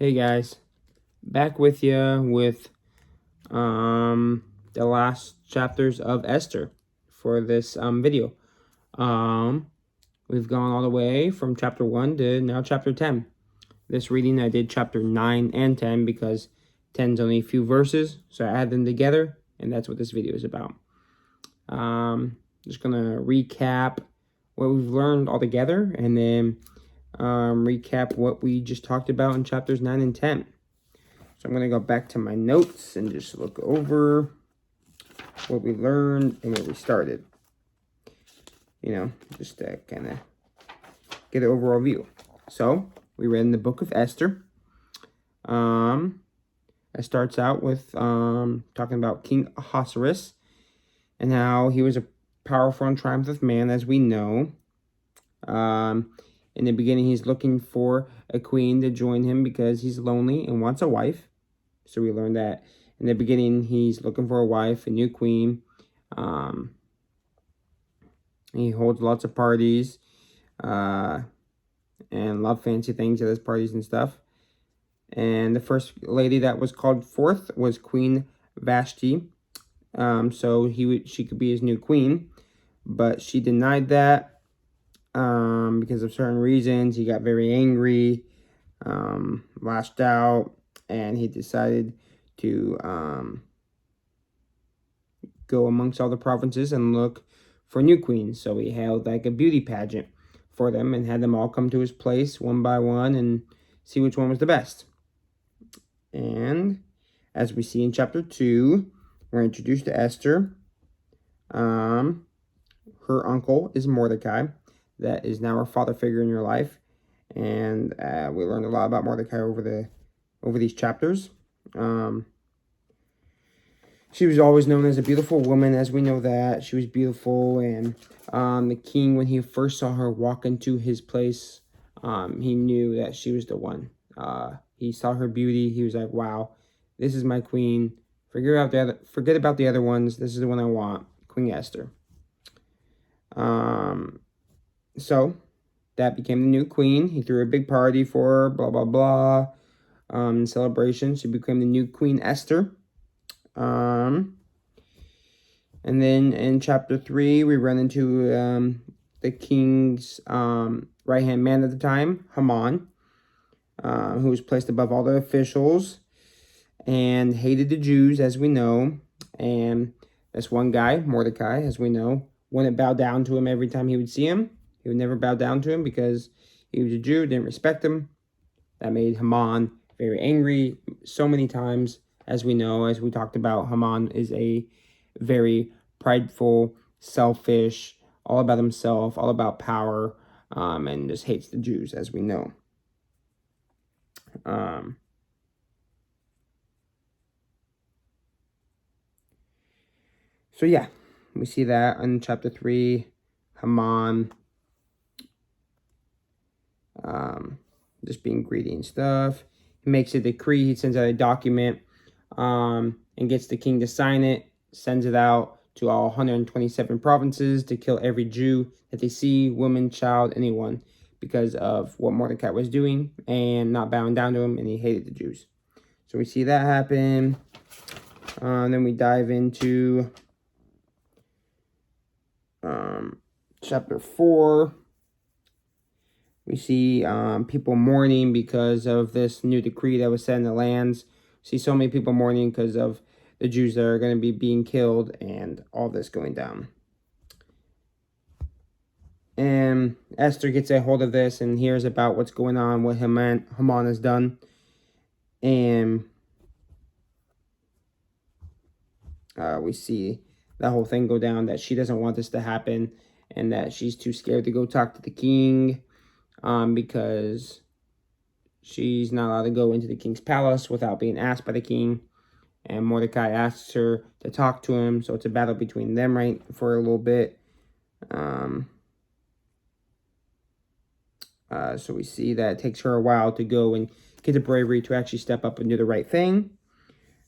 Hey guys, back with you with the last chapters of Esther for this video. We've gone all the way from chapter 1 to now chapter 10. This reading I did chapter 9 and 10 because 10's only a few verses, so I add them together, and that's what this video is about. Just gonna recap what we've learned all together, and then recap what we just talked about in chapters 9 and 10. So I'm going to go back to my notes and just look over what we learned and where we started. Just to kind of get an overall view. So we read in the book of Esther. It starts out with talking about King Ahasuerus and how he was a powerful and triumphant man, as we know. In the beginning, he's looking for a queen to join him because he's lonely and wants a wife. So we learned that in the beginning, he's looking for a wife, a new queen. He holds lots of parties and love fancy things at his parties and stuff. And the first lady that was called forth was Queen Vashti. So she could be his new queen, but she denied that. Because of certain reasons. He got very angry, lashed out, and he decided to go amongst all the provinces and look for new queens. So he held like a beauty pageant for them and had them all come to his place one by one and see which one was the best. And as we see in chapter 2, we're introduced to Esther. Her uncle is Mordecai. That is now her father figure in your life, and we learned a lot about Mordecai over these chapters. She was always known as a beautiful woman, as we know that she was beautiful, and the king, when he first saw her walk into his place, he knew that she was the one. He saw her beauty. He was like, "Wow, this is my queen. Forget about the other ones. This is the one I want, Queen Esther." So that became the new queen. He threw a big party for her, blah, blah, blah. Celebration. She became the new Queen Esther. And then in chapter 3, we run into the king's right-hand man at the time, Haman, who was placed above all the officials and hated the Jews, as we know. And this one guy, Mordecai, as we know, wouldn't bow down to him every time he would see him. He would never bow down to him because he was a Jew, didn't respect him. That made Haman very angry so many times, as we know, as we talked about. Haman is a very prideful, selfish, all about himself, all about power, and just hates the Jews, as we know. So yeah, we see that in chapter 3, Haman just being greedy and stuff. He makes a decree. He sends out a document and gets the king to sign it, sends it out to all 127 provinces to kill every Jew that they see, woman, child, anyone, because of what Mordecai was doing and not bowing down to him, and he hated the Jews. So we see that happen. Then we dive into chapter 4. We see people mourning because of this new decree that was set in the lands. We see so many people mourning because of the Jews that are going to be being killed and all this going down. And Esther gets a hold of this and hears about what's going on, what Haman has done. And we see that whole thing go down, that she doesn't want this to happen and that she's too scared to go talk to the king. Because she's not allowed to go into the king's palace without being asked by the king. And Mordecai asks her to talk to him, so it's a battle between them right for a little bit. So we see that it takes her a while to go and get the bravery to actually step up and do the right thing.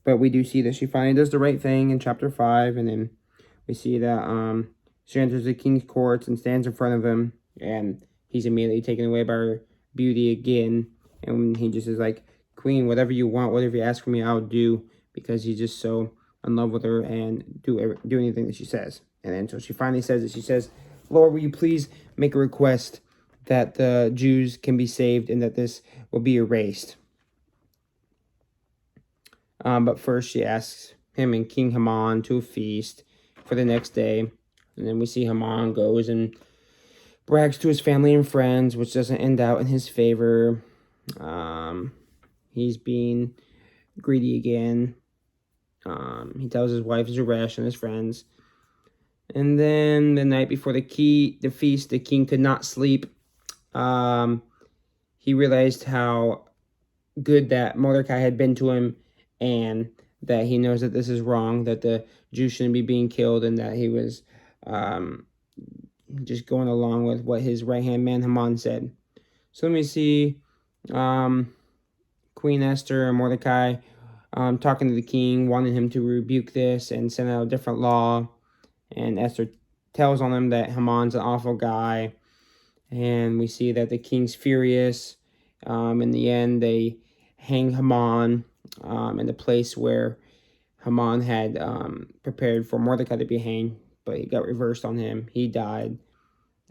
But we do see that she finally does the right thing in chapter 5, and then we see that she enters the king's courts and stands in front of him, and he's immediately taken away by her beauty again, and he just is like queen, whatever you want, whatever you ask for me, I'll do, because he's just so in love with her and do anything that she says. And then so she finally says it. She says, Lord, will you please make a request that the Jews can be saved and that this will be erased. But first she asks him and King Haman to a feast for the next day. And then we see Haman goes and brags to his family and friends, which doesn't end out in his favor. He's being greedy again. He tells his wife Zeresh and his friends. And then the night before the feast, the king could not sleep. He realized how good that Mordecai had been to him, and that he knows that this is wrong, that the Jews shouldn't be being killed, and that he was just going along with what his right-hand man Haman said. So let me see. Queen Esther and Mordecai talking to the king, wanting him to rebuke this and send out a different law. And Esther tells on him that Haman's an awful guy. And we see that the king's furious. In the end, they hang Haman in the place where Haman had prepared for Mordecai to be hanged, but he got reversed on him. He died.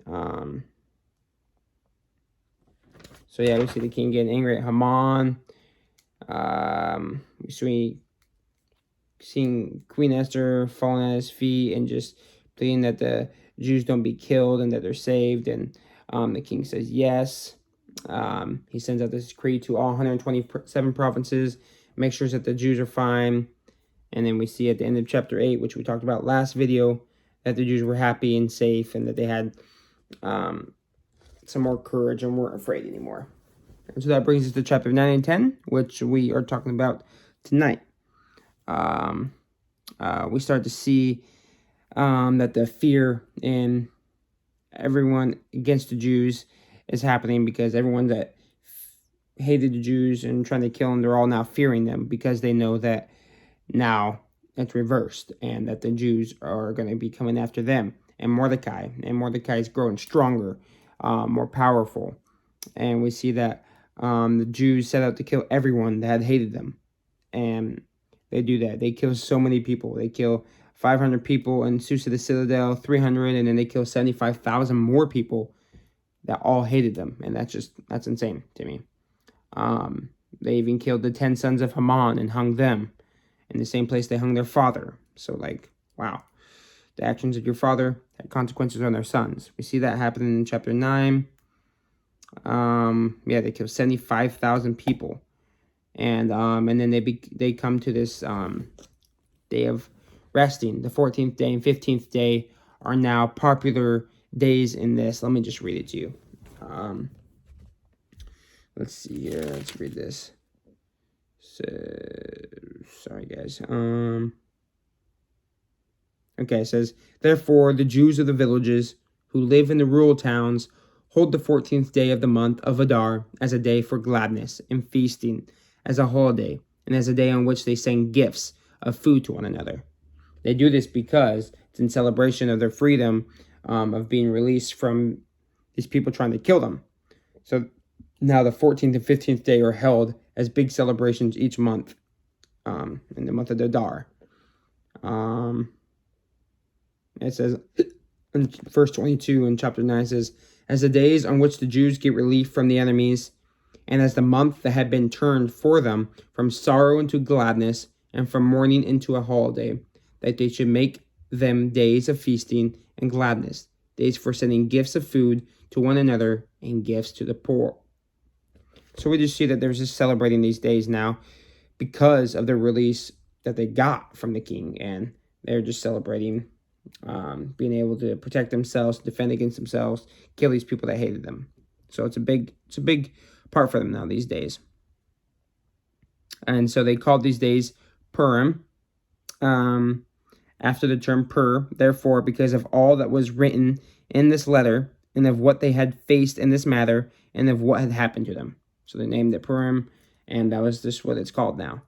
So yeah, we see the king getting angry at Haman. We seeing Queen Esther falling at his feet and just pleading that the Jews don't be killed and that they're saved. And the king says yes. He sends out this decree to all 127 provinces, makes sure that the Jews are fine. And then we see at the end of chapter 8, which we talked about last video, that the Jews were happy and safe and that they had some more courage and weren't afraid anymore. And so that brings us to chapter 9 and 10, which we are talking about tonight. We start to see that the fear in everyone against the Jews is happening, because everyone that hated the Jews and trying to kill them, they're all now fearing them, because they know that now it's reversed and that the Jews are going to be coming after them and Mordecai is growing stronger, more powerful. And we see that the Jews set out to kill everyone that had hated them, and they do that. They kill so many people. They kill 500 people in Susa the Citadel, 300, and then they kill 75,000 more people that all hated them. And that's insane to me. They even killed the 10 sons of Haman and hung them in the same place they hung their father. So, like, wow. The actions of your father had consequences on their sons. We see that happening in chapter 9. They killed 75,000 people. And then they come to this day of resting. The 14th day and 15th day are now popular days in this. Let me just read it to you. Let's see here. Let's read this. So, sorry, guys. Okay, it says, therefore, the Jews of the villages who live in the rural towns hold the 14th day of the month of Adar as a day for gladness and feasting, as a holiday, and as a day on which they send gifts of food to one another. They do this because it's in celebration of their freedom, of being released from these people trying to kill them. So now the 14th and 15th day are held as big celebrations each month, in the month of Adar. It says in verse 22 in chapter 9, it says, as the days on which the Jews get relief from the enemies, and as the month that had been turned for them from sorrow into gladness, and from mourning into a holiday, that they should make them days of feasting and gladness, days for sending gifts of food to one another and gifts to the poor. So we just see that there's just celebrating these days now because of the release that they got from the king, and they're just celebrating being able to protect themselves, defend against themselves, kill these people that hated them. So it's a big part for them now these days. And so they called these days Purim, after the term Pur, therefore, because of all that was written in this letter, and of what they had faced in this matter, and of what had happened to them. So they named it Purim, and that was just what it's called now.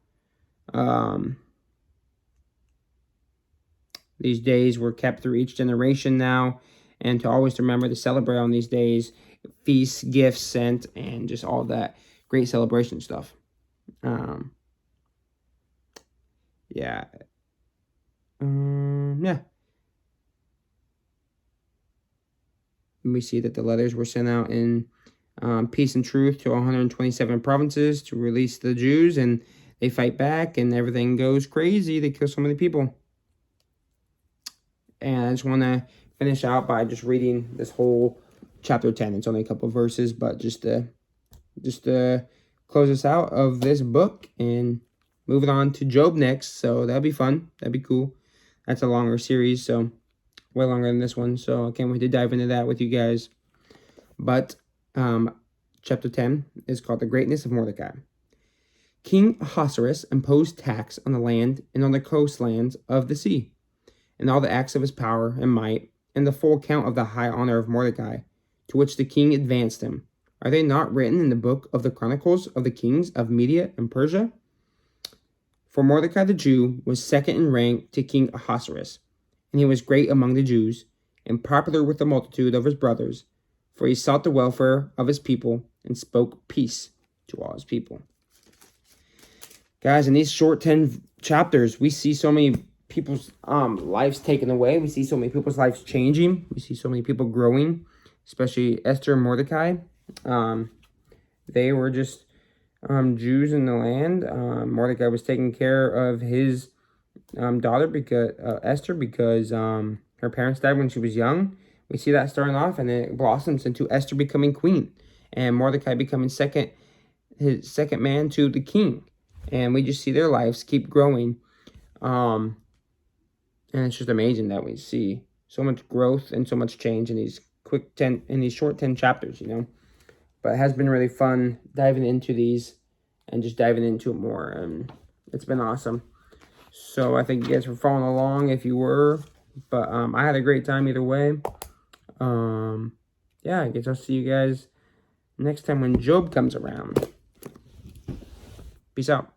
These days were kept through each generation now, and to always remember to celebrate on these days, feasts, gifts sent, and just all that great celebration stuff. Yeah. Yeah. And we see that the letters were sent out in peace and truth to 127 provinces to release the Jews, and they fight back, and everything goes crazy. They kill so many people. And I just want to finish out by just reading this whole chapter 10. It's only a couple verses, but just to close us out of this book and move it on to Job next. So that'd be fun. That'd be cool. That's a longer series, so way longer than this one. So I can't wait to dive into that with you guys. But chapter 10 is called The Greatness of Mordecai. King Ahasuerus imposed tax on the land and on the coastlands of the sea, and all the acts of his power and might, and the full account of the high honor of Mordecai, to which the king advanced him. Are they not written in the book of the Chronicles of the kings of Media and Persia? For Mordecai the Jew was second in rank to King Ahasuerus, and he was great among the Jews, and popular with the multitude of his brothers, for he sought the welfare of his people, and spoke peace to all his people. Guys, in these short 10 chapters, we see so many people's lives taken away. We see so many people's lives changing. We see so many people growing, especially Esther and Mordecai. They were just Jews in the land. Mordecai was taking care of his daughter, because Esther, because her parents died when she was young. We see that starting off, and then it blossoms into Esther becoming queen, and Mordecai becoming his second man to the king. And we just see their lives keep growing. And it's just amazing that we see so much growth and so much change in these short 10 chapters, But it has been really fun diving into these and just diving into it more. And it's been awesome. So I think you guys were following along if you were. But I had a great time either way. Yeah, I guess I'll see you guys next time when Job comes around. Peace out.